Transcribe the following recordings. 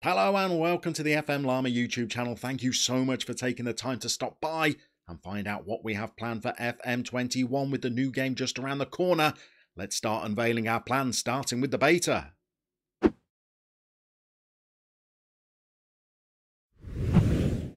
Hello and welcome to the FM Llama YouTube channel. Thank you so much for taking the time to stop by and find out what we have planned for FM21 with the new game just around the corner. Let's start unveiling our plans, starting with the beta.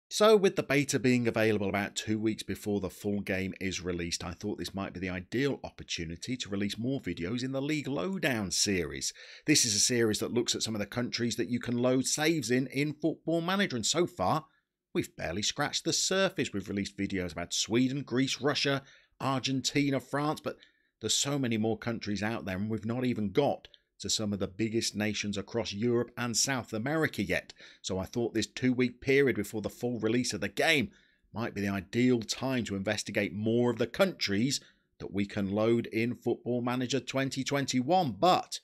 So with the beta being available about 2 weeks before the full game is released, I thought this might be the ideal opportunity to release more videos in the League Lowdown series. This is a series that looks at some of the countries that you can load saves in Football Manager, and so far we've barely scratched the surface. We've released videos about Sweden, Greece, Russia, Argentina, France, but there's so many more countries out there and we've not even got to some of the biggest nations across Europe and South America yet. So I thought this 2-week period before the full release of the game might be the ideal time to investigate more of the countries that we can load in Football Manager 2021. But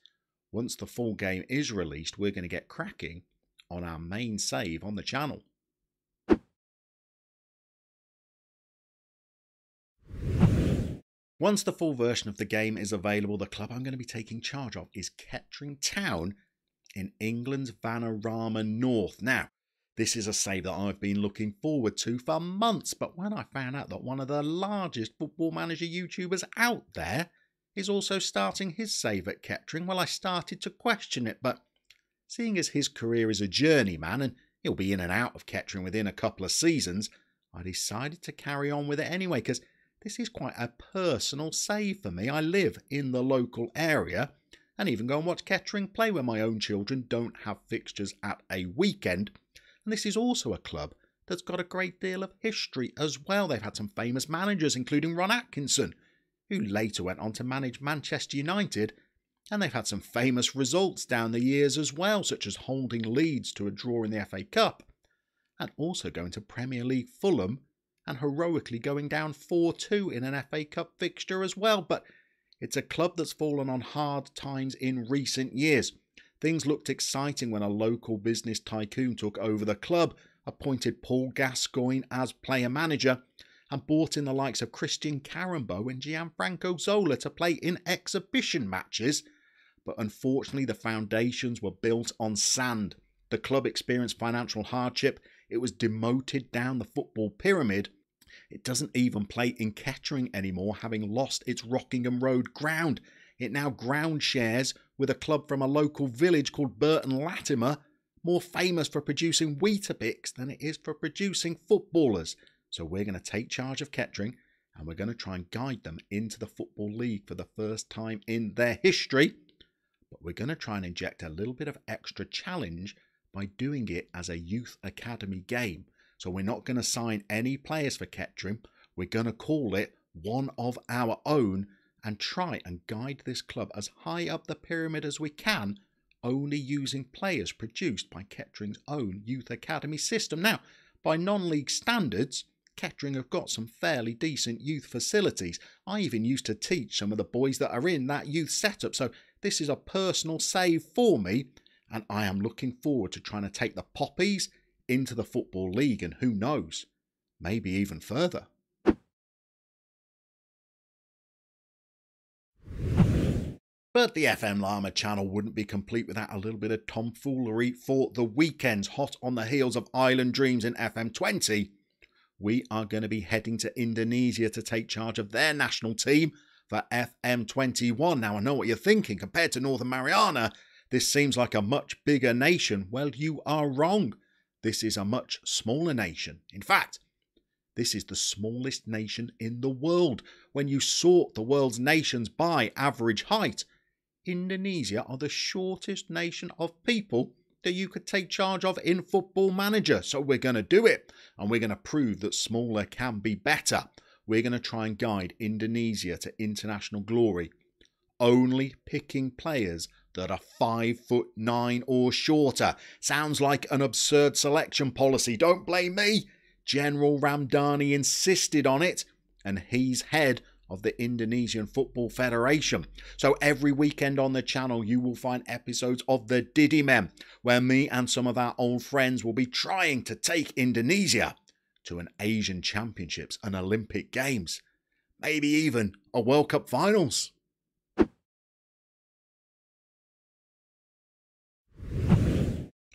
once the full game is released, we're going to get cracking on our main save on the channel. Once the full version of the game is available, the club I'm going to be taking charge of is Kettering Town in England's Vanarama North. Now, this is a save that I've been looking forward to for months, but when I found out that one of the largest Football Manager YouTubers out there is also starting his save at Kettering, well, I started to question it, but seeing as his career is a journeyman and he'll be in and out of Kettering within a couple of seasons, I decided to carry on with it anyway, because this is quite a personal save for me. I live in the local area and even go and watch Kettering play when my own children don't have fixtures at a weekend. And this is also a club that's got a great deal of history as well. They've had some famous managers, including Ron Atkinson, who later went on to manage Manchester United. And they've had some famous results down the years as well, such as holding Leeds to a draw in the FA Cup and also going to Premier League Fulham and heroically going down 4-2 in an FA Cup fixture as well. But it's a club that's fallen on hard times in recent years. Things looked exciting when a local business tycoon took over the club, appointed Paul Gascoigne as player manager, and brought in the likes of Christian Carambeau and Gianfranco Zola to play in exhibition matches. But unfortunately, the foundations were built on sand. The club experienced financial hardship. It was demoted down the football pyramid. It doesn't even play in Kettering anymore, having lost its Rockingham Road ground. It now ground shares with a club from a local village called Burton Latimer, more famous for producing Weetabix than it is for producing footballers. So we're going to take charge of Kettering and we're going to try and guide them into the Football League for the first time in their history. But we're going to try and inject a little bit of extra challenge by doing it as a youth academy game. So we're not going to sign any players for Kettering. We're going to call it one of our own and try and guide this club as high up the pyramid as we can, only using players produced by Kettering's own youth academy system. Now, by non-league standards, Kettering have got some fairly decent youth facilities. I even used to teach some of the boys that are in that youth setup. So this is a personal save for me. And I am looking forward to trying to take the Poppies into the Football League and who knows, maybe even further. But the FM Llama channel wouldn't be complete without a little bit of tomfoolery for the weekends. Hot on the heels of Island Dreams in FM20, we are going to be heading to Indonesia to take charge of their national team for FM21. Now I know what you're thinking, compared to Northern Mariana, this seems like a much bigger nation. Well, you are wrong. This is a much smaller nation. In fact, this is the smallest nation in the world. When you sort the world's nations by average height, Indonesia are the shortest nation of people that you could take charge of in Football Manager. So we're going to do it, and we're going to prove that smaller can be better. We're going to try and guide Indonesia to international glory, only picking players that are 5'9" or shorter. Sounds like an absurd selection policy. Don't blame me. General Ramdhani insisted on it, and he's head of the Indonesian Football Federation. So every weekend on the channel you will find episodes of the Diddy Men, where me and some of our old friends will be trying to take Indonesia to an Asian Championships and Olympic Games. Maybe even a World Cup Finals.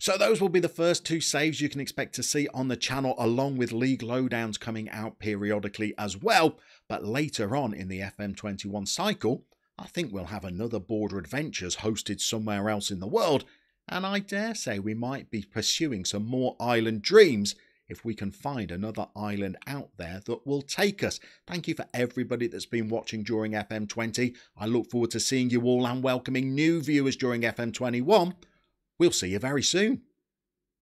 So those will be the first 2 saves you can expect to see on the channel, along with League Lowdowns coming out periodically as well. But later on in the FM21 cycle, I think we'll have another Border Adventures hosted somewhere else in the world, and I dare say we might be pursuing some more island dreams if we can find another island out there that will take us. Thank you for everybody that's been watching during FM20. I look forward to seeing you all and welcoming new viewers during FM21. We'll see you very soon.